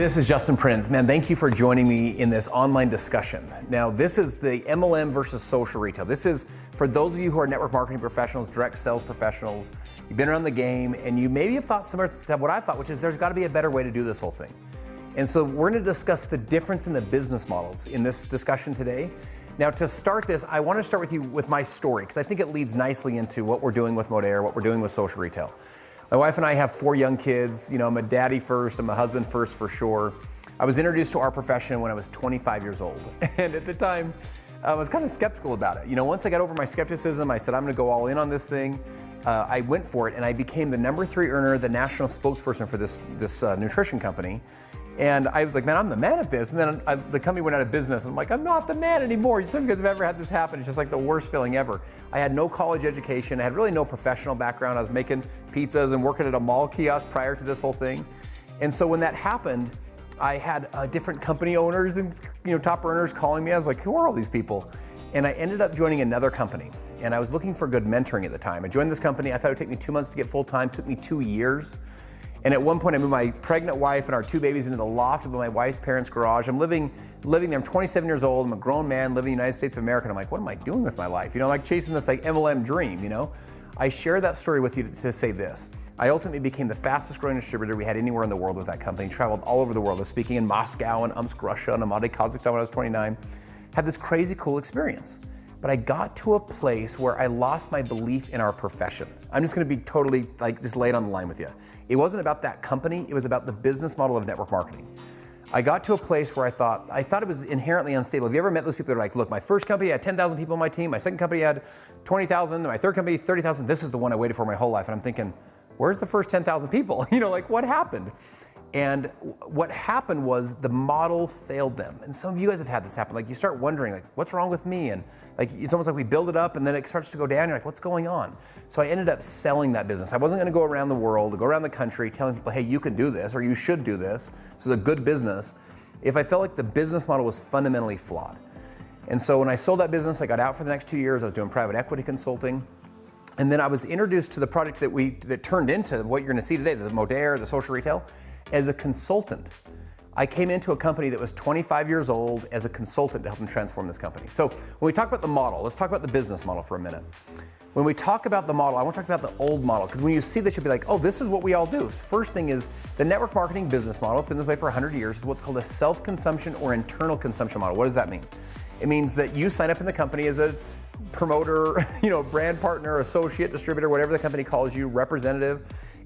this is Justin Prince. Man, thank you for joining me in this online discussion. Now, this is the MLM versus social retail. This is for those of you who are network marketing professionals, direct sales professionals. You've been around the game and you maybe have thought similar to what I've thought, which is there's got to be a better way to do this whole thing. And so we're going to discuss the difference in the business models in this discussion today. Now, to start this, I want to start with you with my story because I think it leads nicely into what we're doing with Modere, what we're doing with social retail. My wife and I have 4 young kids. You know, I'm a daddy first, I'm a husband first for sure. I was introduced to our profession when I was 25 years old. And at the time, I was kind of skeptical about it. You know, once I got over my skepticism, I said, I'm gonna go all in on this thing. I went for it and I became the #3 earner, the national spokesperson for this nutrition company. And I was like, man, I'm the man at this. And then the company went out of business. And I'm like, I'm not the man anymore. Some of you guys have ever had this happen. It's just like the worst feeling ever. I had no college education. I had really no professional background. I was making pizzas and working at a mall kiosk prior to this whole thing. And so when that happened, I had different company owners and top earners calling me. I was like, who are all these people? And I ended up joining another company. And I was looking for good mentoring at the time. I joined this company. I thought it would take me 2 months to get full time. It took me 2 years. And at one point I moved my pregnant wife and our 2 babies into the loft of my wife's parents' garage. I'm living there. I'm 27 years old. I'm a grown man living in the United States of America. And I'm like, what am I doing with my life? I'm like chasing this like MLM dream, I share that story with you to say this. I ultimately became the fastest growing distributor we had anywhere in the world with that company. Traveled all over the world. I was speaking in Moscow and Omsk, Russia, and Almaty, Kazakhstan when I was 29. Had this crazy cool experience. But I got to a place where I lost my belief in our profession. I'm just gonna be totally just lay it on the line with you. It wasn't about that company, it was about the business model of network marketing. I got to a place where I thought it was inherently unstable. Have you ever met those people that are like, look, my first company had 10,000 people on my team, my second company had 20,000, my third company 30,000, this is the one I waited for my whole life. And I'm thinking, where's the first 10,000 people? What happened? And what happened was the model failed them. And some of you guys have had this happen. Like you start wondering, what's wrong with me? And it's almost like we build it up and then it starts to go down. You're like, what's going on? So I ended up selling that business. I wasn't gonna go around the world, go around the country telling people, hey, you can do this or you should do this. This is a good business. If I felt like the business model was fundamentally flawed. And so when I sold that business, I got out for the next 2 years. I was doing private equity consulting. And then I was introduced to the product that turned into what you're gonna see today, the Modere, the social retail, as a consultant. I came into a company that was 25 years old as a consultant to help them transform this company. So when we talk about the model, let's talk about the business model for a minute. When we talk about the model, I want to talk about the old model, because when you see this, you'll be like, oh, this is what we all do. First thing is the network marketing business model, it's been this way for 100 years, is what's called a self-consumption or internal consumption model. What does that mean? It means that you sign up in the company as a promoter, brand partner, associate, distributor, whatever the company calls you, representative.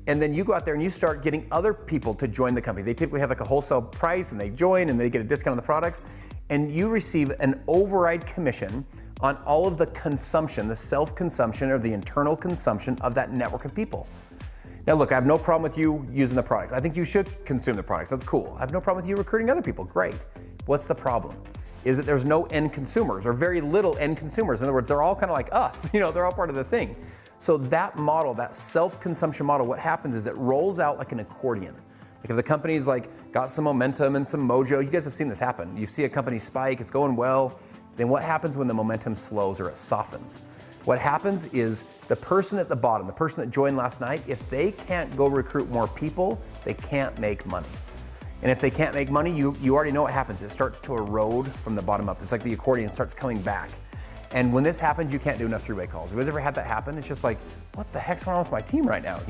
And then you go out there and you start getting other people to join the company. They typically have like a wholesale price and they join and they get a discount on the products. And you receive an override commission on all of the consumption, the self-consumption or the internal consumption of that network of people. Now look, I have no problem with you using the products. I think you should consume the products, that's cool. I have no problem with you recruiting other people, great. What's the problem? Is that there's no end consumers or very little end consumers. In other words, they're all kind of like us, they're all part of the thing. So that model, that self-consumption model, what happens is it rolls out like an accordion. Like if the company's got some momentum and some mojo, you guys have seen this happen. You see a company spike, it's going well, then what happens when the momentum slows or it softens? What happens is the person at the bottom, the person that joined last night, if they can't go recruit more people, they can't make money. And if they can't make money, you already know what happens. It starts to erode from the bottom up. It's like the accordion starts coming back. And when this happens, you can't do enough 3-way calls. Have you guys ever had that happen? It's just like, what the heck's going on with my team right now,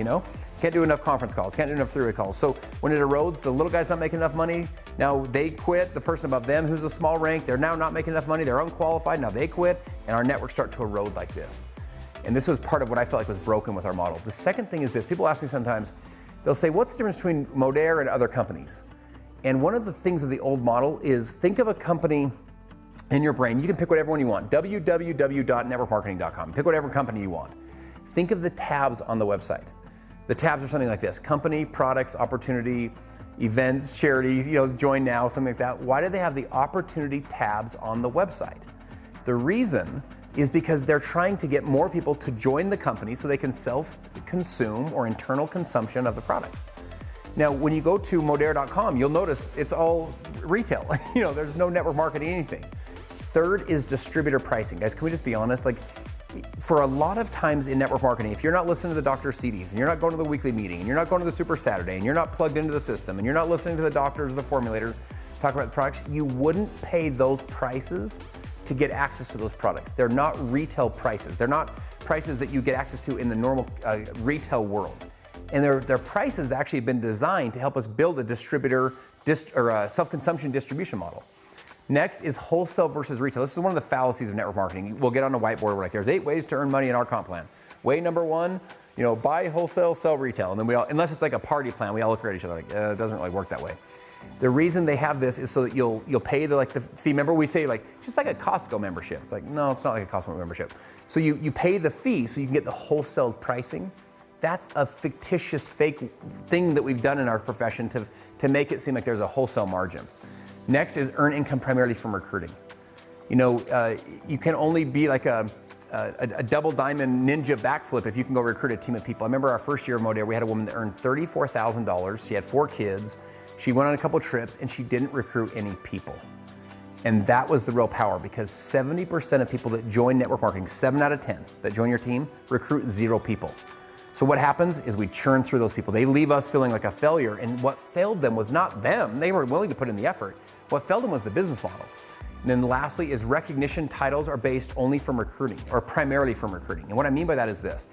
Can't do enough conference calls, can't do enough 3-way calls. So when it erodes, the little guy's not making enough money. Now they quit. The person above them who's a small rank, they're now not making enough money. They're unqualified. Now they quit. And our networks start to erode like this. And this was part of what I felt like was broken with our model. The second thing is this. People ask me sometimes, they'll say, what's the difference between Modere and other companies? And one of the things of the old model is think of a company in your brain. You can pick whatever one you want. www.networkmarketing.com. Pick whatever company you want. Think of the tabs on the website. The tabs are something like this: company, products, opportunity, events, charities, join now, something like that. Why do they have the opportunity tabs on the website? The reason is because they're trying to get more people to join the company so they can self-consume or internal consumption of the products. Now, when you go to modere.com, you'll notice it's all retail. There's no network marketing, anything. Third is distributor pricing. Guys, can we just be honest? for a lot of times in network marketing, if you're not listening to the doctor's CDs, and you're not going to the weekly meeting, and you're not going to the Super Saturday, and you're not plugged into the system, and you're not listening to the doctors or the formulators talk about the products, you wouldn't pay those prices to get access to those products. They're not retail prices. They're not prices that you get access to in the normal retail world. And they're prices that actually have been designed to help us build a distributor or a self-consumption distribution model. Next is wholesale versus retail. This is one of the fallacies of network marketing. We'll get on a whiteboard, we're like, there's 8 ways to earn money in our comp plan. Way number 1, buy wholesale, sell retail. And then we all, unless it's like a party plan, we all look at each other like, it doesn't really work that way. The reason they have this is so that you'll pay the fee. Remember we say just like a Costco membership. It's like, no, it's not like a Costco membership. So you pay the fee so you can get the wholesale pricing. That's a fictitious fake thing that we've done in our profession to make it seem like there's a wholesale margin. Next is earn income primarily from recruiting. You can only be like a double diamond ninja backflip if you can go recruit a team of people. I remember our first year of Modere, we had a woman that earned $34,000. She had 4 kids. She went on a couple trips and she didn't recruit any people. And that was the real power, because 70% of people that join network marketing, 7 out of 10 that join your team, recruit 0 people. So what happens is we churn through those people. They leave us feeling like a failure, and what failed them was not them. They were willing to put in the effort. What failed them was the business model. And then lastly is recognition titles are based only from recruiting, or primarily from recruiting. And what I mean by that is this.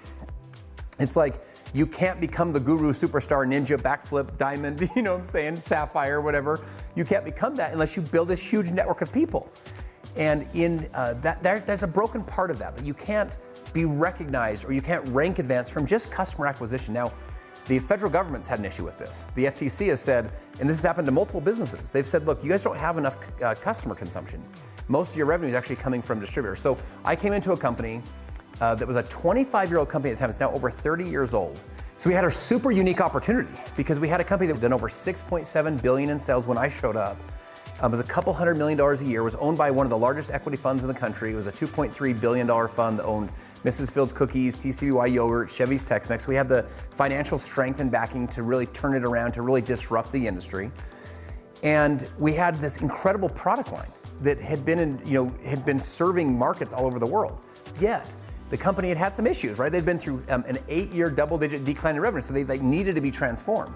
It's like, you can't become the guru, superstar, ninja, backflip, diamond, sapphire, whatever. You can't become that unless you build this huge network of people. And in there's a broken part of that you can't be recognized, or you can't rank advance from just customer acquisition. Now, the federal government's had an issue with this. The FTC has said, and this has happened to multiple businesses, they've said, look, you guys don't have enough customer consumption. Most of your revenue is actually coming from distributors. So I came into a company that was a 25-year-old company at the time. It's now over 30 years old. So we had a super unique opportunity because we had a company that had done over $6.7 billion in sales when I showed up. It was a couple $100 million a year, was owned by one of the largest equity funds in the country. It was a $2.3 billion fund that owned Mrs. Fields Cookies, TCBY Yogurt, Chevy's Tex-Mex. We had the financial strength and backing to really turn it around, to really disrupt the industry. And we had this incredible product line that had been serving markets all over the world. Yet, the company had had some issues, right? They'd been through an 8-year double-digit decline in revenue, so they needed to be transformed.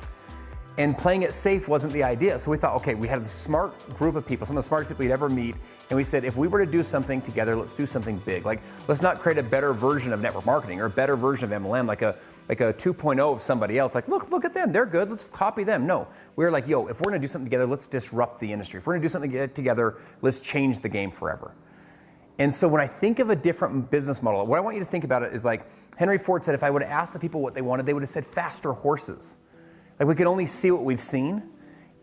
And playing it safe wasn't the idea. So we thought, okay, we had a smart group of people, some of the smartest people you'd ever meet, and we said, if we were to do something together, let's do something big. Like, let's not create a better version of network marketing or a better version of MLM, like a 2.0 of somebody else. Like, look at them, they're good, let's copy them. No, we were like, if we're gonna do something together, let's disrupt the industry. If we're gonna do something together, let's change the game forever. And so when I think of a different business model, what I want you to think about it is like Henry Ford said, if I would have asked the people what they wanted, they would have said faster horses. Like, we could only see what we've seen.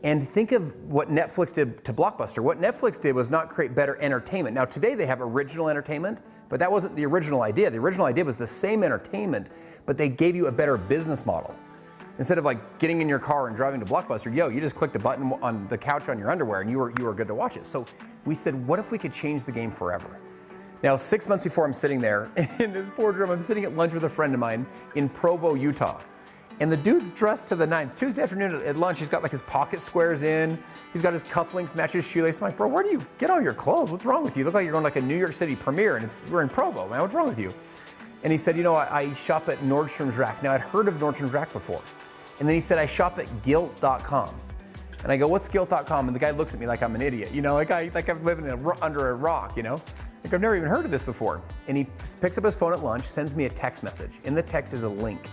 And think of what Netflix did to Blockbuster. What Netflix did was not create better entertainment. Now today they have original entertainment, but that wasn't the original idea. The original idea was the same entertainment, but they gave you a better business model. Instead of like getting in your car and driving to Blockbuster, you just clicked a button on the couch on your underwear and you were good to watch it. So we said, what if we could change the game forever? Now, 6 months before I'm sitting there in this boardroom, I'm sitting at lunch with a friend of mine in Provo, Utah. And the dude's dressed to the nines. Tuesday afternoon at lunch, he's got like his pocket squares in. He's got his cufflinks, match his shoelace. I'm like, bro, where do you get all your clothes? What's wrong with you? You look like you're going like a New York City premiere and we're in Provo, man. What's wrong with you? And he said, I shop at Nordstrom's Rack. Now, I'd heard of Nordstrom's Rack before. And then he said, I shop at Gilt.com. And I go, what's Gilt.com? And the guy looks at me like I'm an idiot, like I'm living under a rock, Like, I've never even heard of this before. And he picks up his phone at lunch, sends me a text message. In the text is a link.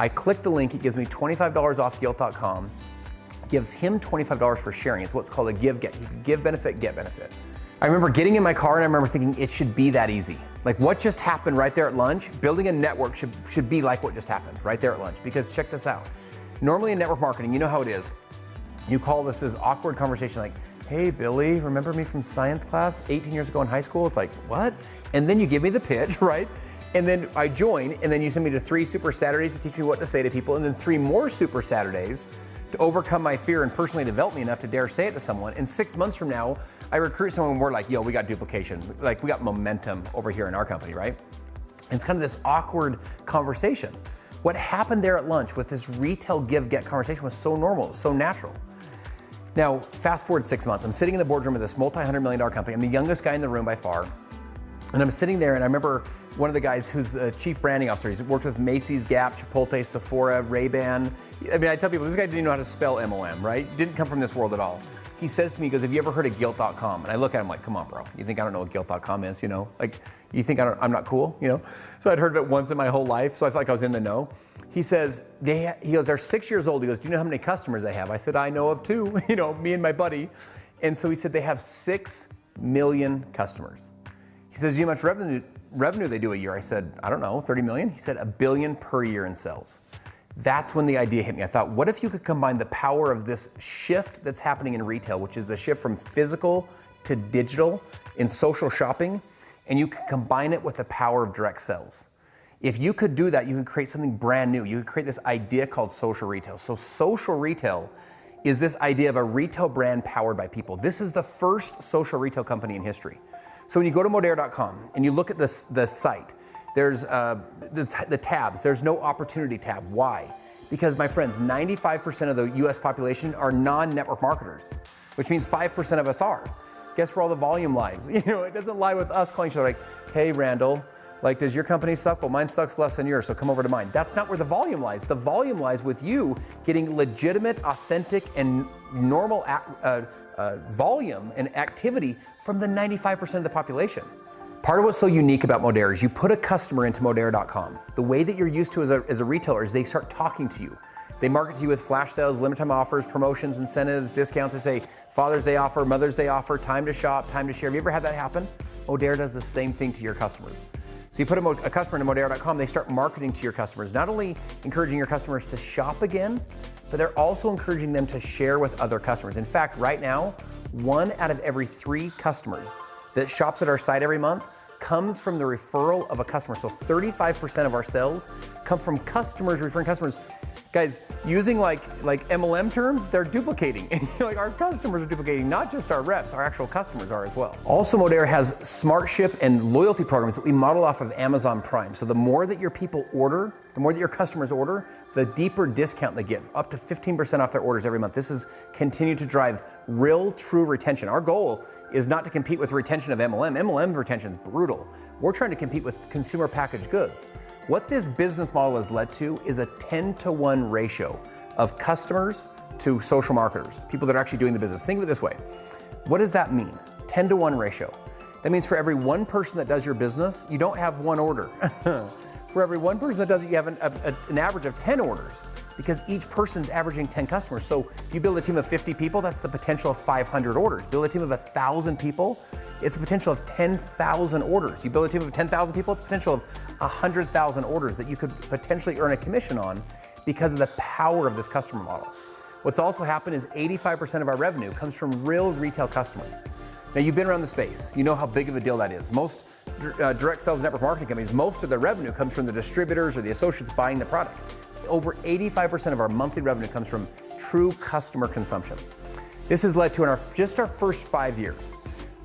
I click the link, it gives me $25 off Gilt.com, gives him $25 for sharing. It's what's called a give benefit, get benefit. I remember getting in my car and I remember thinking it should be that easy. Like, what just happened right there at lunch, building a network should be like what just happened right there at lunch. Because check this out. Normally in network marketing, you know how it is. You call this awkward conversation like, hey, Billy, remember me from science class 18 years ago in high school? It's like, what? And then you give me the pitch, right? And then I join, and then you send me to 3 Super Saturdays to teach me what to say to people, and then 3 more Super Saturdays to overcome my fear and personally develop me enough to dare say it to someone. And 6 months from now, I recruit someone and we're like, we got duplication. Like, we got momentum over here in our company, right? And it's kind of this awkward conversation. What happened there at lunch with this retail give-get conversation was so normal, so natural. Now, fast forward 6 months. I'm sitting in the boardroom of this multi-$100 million company. I'm the youngest guy in the room by far. And I'm sitting there and I remember one of the guys who's the chief branding officer. He's worked with Macy's, Gap, Chipotle, Sephora, Ray-Ban. I mean, I tell people, this guy didn't even know how to spell MLM, right? Didn't come from this world at all. He says to me, he goes, have you ever heard of guilt.com? And I look at him like, come on, bro. You think I don't know what guilt.com is, you know? Like, you think I'm not cool, you know? So I'd heard of it once in my whole life, so I felt like I was in the know. He says, he goes, they're 6 years old. He goes, do you know how many customers they have? I said, I know of 2, you know, me and my buddy. And so he said, they have 6 million customers. He says, do you know how much revenue they do a year? I said, I don't know, 30 million? He said, $1 billion per year in sales. That's when the idea hit me. I thought, what if you could combine the power of this shift that's happening in retail, which is the shift from physical to digital in social shopping, and you could combine it with the power of direct sales. If you could do that, you could create something brand new. You could create this idea called social retail. So social retail is this idea of a retail brand powered by people. This is the first social retail company in history. So when you go to Modere.com and you look at the site, there's the tabs. There's no opportunity tab. Why? Because, my friends, 95% of the US population are non-network marketers, which means 5% of us are. Guess where all the volume lies? You know, it doesn't lie with us calling each other like, hey, Randall, like, does your company suck? Well, mine sucks less than yours, so come over to mine. That's not where the volume lies. The volume lies with you getting legitimate, authentic, and normal volume and activity from the 95% of the population. Part of what's so unique about Modere is you put a customer into Modere.com. The way that you're used to as a retailer is they start talking to you. They market to you with flash sales, limited time offers, promotions, incentives, discounts. They say Father's Day offer, Mother's Day offer, time to shop, time to share. Have you ever had that happen? Modere does the same thing to your customers. So you put a customer into Modere.com, they start marketing to your customers, not only encouraging your customers to shop again, but they're also encouraging them to share with other customers. In fact, right now, 1 out of every 3 customers that shops at our site every month comes from the referral of a customer. So 35% of our sales come from customers referring customers. Guys, using like MLM terms, they're duplicating. Like, our customers are duplicating, not just our reps, our actual customers are as well. Also, Modere has Smart Ship and loyalty programs that we model off of Amazon Prime. So the more that your people order, the more that your customers order, the deeper discount they get, up to 15% off their orders every month. This is continued to drive real, true retention. Our goal is not to compete with retention of MLM. MLM retention is brutal. We're trying to compete with consumer packaged goods. What this business model has led to is a 10-to-1 ratio of customers to social marketers, people that are actually doing the business. Think of it this way. What does that mean? 10-to-1 ratio. That means for every one person that does your business, you don't have one order. For every one person that does it, you have an average of 10 orders, because each person's averaging 10 customers. So if you build a team of 50 people, that's the potential of 500 orders. Build a team of 1,000 people, it's a potential of 10,000 orders. You build a team of 10,000 people, it's a potential of 100,000 orders that you could potentially earn a commission on because of the power of this customer model. What's also happened is 85% of our revenue comes from real retail customers. Now, you've been around the space. You know how big of a deal that is. Most direct sales network marketing companies, most of their revenue comes from the distributors or the associates buying the product. Over 85% of our monthly revenue comes from true customer consumption. This has led to, in just our first 5 years,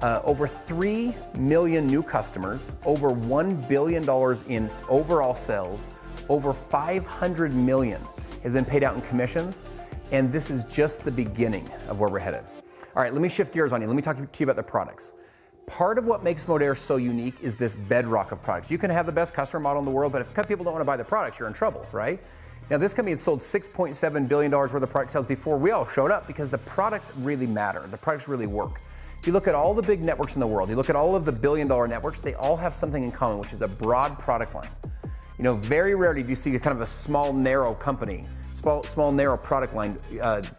over 3 million new customers, over $1 billion in overall sales, over 500 million has been paid out in commissions, and this is just the beginning of where we're headed. All right, let me shift gears on you. Let me talk to you about the products. Part of what makes Modere so unique is this bedrock of products. You can have the best customer model in the world, but if people don't want to buy the products, you're in trouble, right? Now, this company had sold $6.7 billion worth of product sales before we all showed up, because the products really matter. The products really work. If you look at all the big networks in the world, you look at all of the billion-dollar networks, they all have something in common, which is a broad product line. You know, very rarely do you see kind of a small, narrow company, small, narrow product line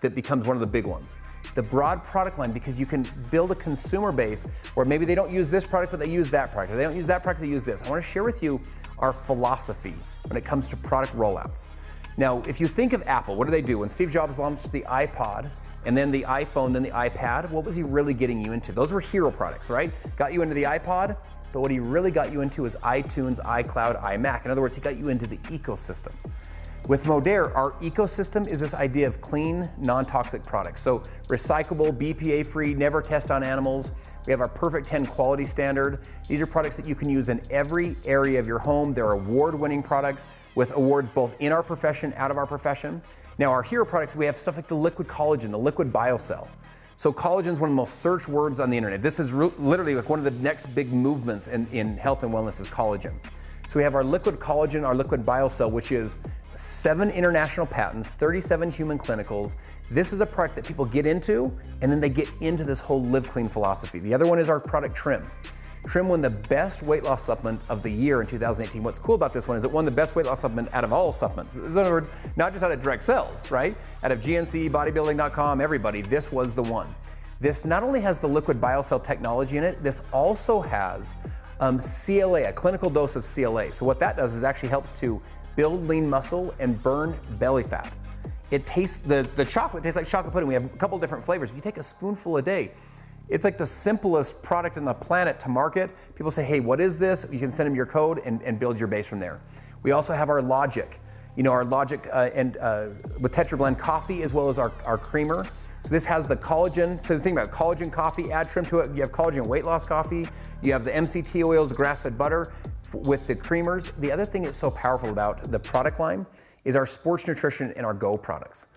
that becomes one of the big ones. The broad product line, because you can build a consumer base where maybe they don't use this product, but they use that product, or they don't use that product, they use this. I want to share with you our philosophy when it comes to product rollouts. Now, if you think of Apple, what do they do? When Steve Jobs launched the iPod, and then the iPhone, then the iPad, what was he really getting you into? Those were hero products, right? Got you into the iPod, but what he really got you into is iTunes, iCloud, iMac. In other words, he got you into the ecosystem. With Modere, our ecosystem is this idea of clean, non-toxic products. So recyclable, BPA-free, never test on animals. We have our Perfect 10 quality standard. These are products that you can use in every area of your home. They're award-winning products with awards both in our profession, out of our profession. Now, our hero products, we have stuff like the liquid collagen, the liquid biocell. So collagen is one of the most searched words on the internet. This is literally like one of the next big movements in health and wellness is collagen. So we have our liquid collagen, our liquid biocell, which is 7 international patents, 37 human clinicals. This is a product that people get into, and then they get into this whole live clean philosophy. The other one is our product Trim. Trim won the best weight loss supplement of the year in 2018. What's cool about this one is it won the best weight loss supplement out of all supplements. In other words, not just out of direct sales, right? Out of GNC, bodybuilding.com, everybody, this was the one. This not only has the liquid biocell technology in it, this also has CLA, a clinical dose of CLA. So what that does is actually helps to build lean muscle and burn belly fat. It tastes, the chocolate tastes like chocolate pudding. We have a couple different flavors. If you take a spoonful a day, it's like the simplest product on the planet to market. People say, hey, what is this? You can send them your code and build your base from there. We also have our Logic, our Logic with Tetrablend coffee, as well as our creamer. So this has the collagen. So the thing about collagen coffee, add Trim to it. You have collagen weight loss coffee. You have the MCT oils, grass-fed butter with the creamers. The other thing that's so powerful about the product line is our sports nutrition and our Go products.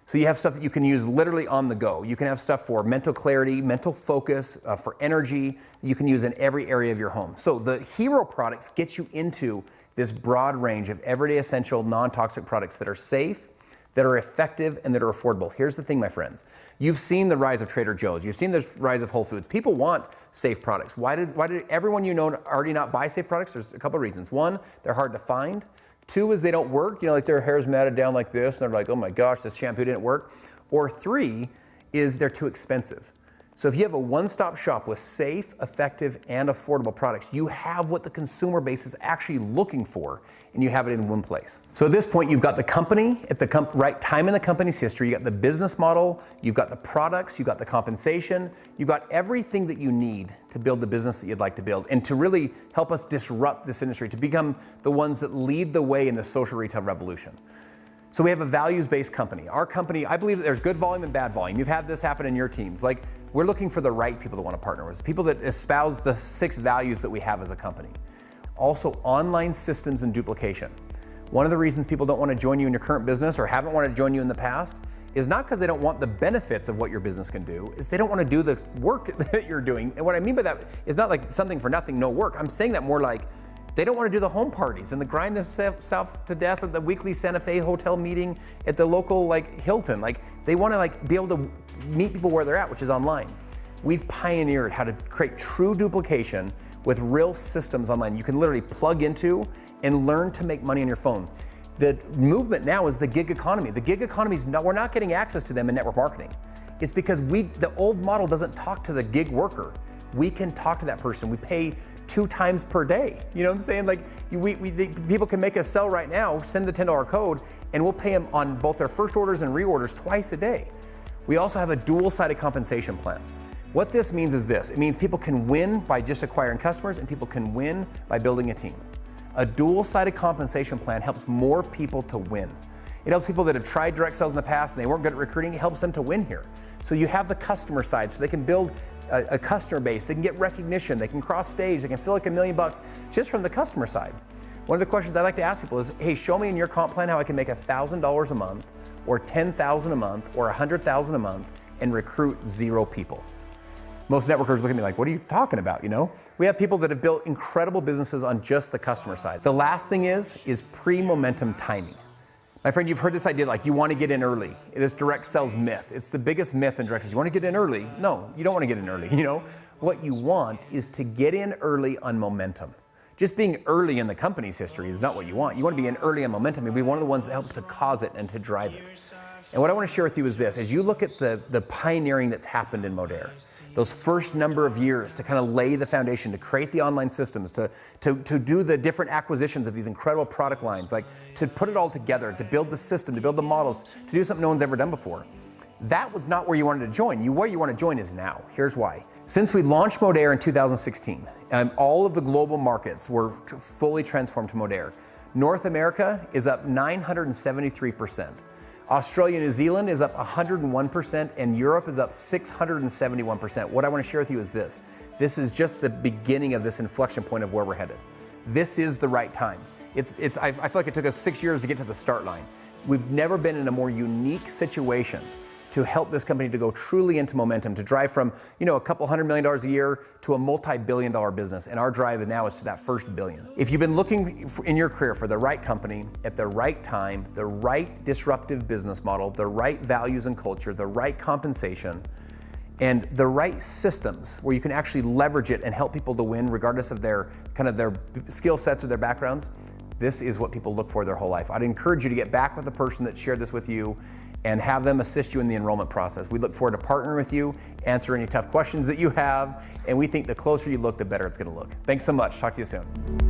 So you have stuff that you can use literally on the go. You can have stuff for mental clarity, mental focus, for energy, you can use in every area of your home. So the hero products get you into this broad range of everyday essential, non-toxic products that are safe, that are effective, and that are affordable. Here's the thing, my friends. You've seen the rise of Trader Joe's. You've seen the rise of Whole Foods. People want safe products. Why did everyone already not buy safe products? There's a couple of reasons. One, they're hard to find. 2 is they don't work, like their hair's matted down like this, and they're like, oh my gosh, this shampoo didn't work. Or 3 is they're too expensive. So if you have a one-stop shop with safe, effective, and affordable products, you have what the consumer base is actually looking for, and you have it in one place. So at this point, you've got the company at the right time in the company's history, you got the business model, you've got the products, you've got the compensation, you've got everything that you need to build the business that you'd like to build, and to really help us disrupt this industry, to become the ones that lead the way in the social retail revolution. So we have a values-based company. Our company, I believe that there's good volume and bad volume. You've had this happen in your teams. Like, we're looking for the right people that want to partner with us, people that espouse the 6 values that we have as a company. Also, online systems and duplication. One of the reasons people don't want to join you in your current business or haven't wanted to join you in the past is not because they don't want the benefits of what your business can do, is they don't want to do the work that you're doing. And what I mean by that is not like something for nothing, no work. I'm saying that more like they don't want to do the home parties and the grind themselves to death at the weekly Santa Fe hotel meeting at the local Hilton. They want to be able to meet people where they're at, which is online. We've pioneered how to create true duplication with real systems online. You can literally plug into and learn to make money on your phone. The movement now is the gig economy. The gig economy we're not getting access to them in network marketing. It's because the old model doesn't talk to the gig worker. We can talk to that person. We pay 2 times per day. You know what I'm saying? People can make a sell right now, send the $10 code, and we'll pay them on both their first orders and reorders twice a day. We also have a dual-sided compensation plan. What this means is this. It means people can win by just acquiring customers, and people can win by building a team. A dual-sided compensation plan helps more people to win. It helps people that have tried direct sales in the past and they weren't good at recruiting. It helps them to win here. So you have the customer side, so they can build a customer base, they can get recognition, they can cross stage, they can feel like $1 million just from the customer side. One of the questions I like to ask people is, hey, show me in your comp plan how I can make $1,000 a month, or $10,000 a month, or $100,000 a month, and recruit 0 people. Most networkers look at me like, what are you talking about, We have people that have built incredible businesses on just the customer side. The last thing is pre-momentum timing. My friend, you've heard this idea, you want to get in early. It is direct sales myth. It's the biggest myth in direct sales. You want to get in early? No, you don't want to get in early, What you want is to get in early on momentum. Just being early in the company's history is not what you want. You want to be in early on momentum and be one of the ones that helps to cause it and to drive it. And what I want to share with you is this. As you look at the pioneering that's happened in Modere, those first number of years to kind of lay the foundation, to create the online systems, to do the different acquisitions of these incredible product lines, to put it all together, to build the system, to build the models, to do something no one's ever done before. That was not where you wanted to join. Where you want to join is now. Here's why. Since we launched Modere in 2016, all of the global markets were fully transformed to Modere. North America is up 973%. Australia and New Zealand is up 101%, and Europe is up 671%. What I want to share with you is this. This is just the beginning of this inflection point of where we're headed. This is the right time. I feel like it took us 6 years to get to the start line. We've never been in a more unique situation to help this company to go truly into momentum, to drive from, a couple $100 million a year to a multi-billion-dollar business. And our drive now is to that first billion. If you've been looking in your career for the right company at the right time, the right disruptive business model, the right values and culture, the right compensation, and the right systems where you can actually leverage it and help people to win regardless of their skill sets or their backgrounds, this is what people look for their whole life. I'd encourage you to get back with the person that shared this with you and have them assist you in the enrollment process. We look forward to partnering with you, answer any tough questions that you have, and we think the closer you look, the better it's gonna look. Thanks so much. Talk to you soon.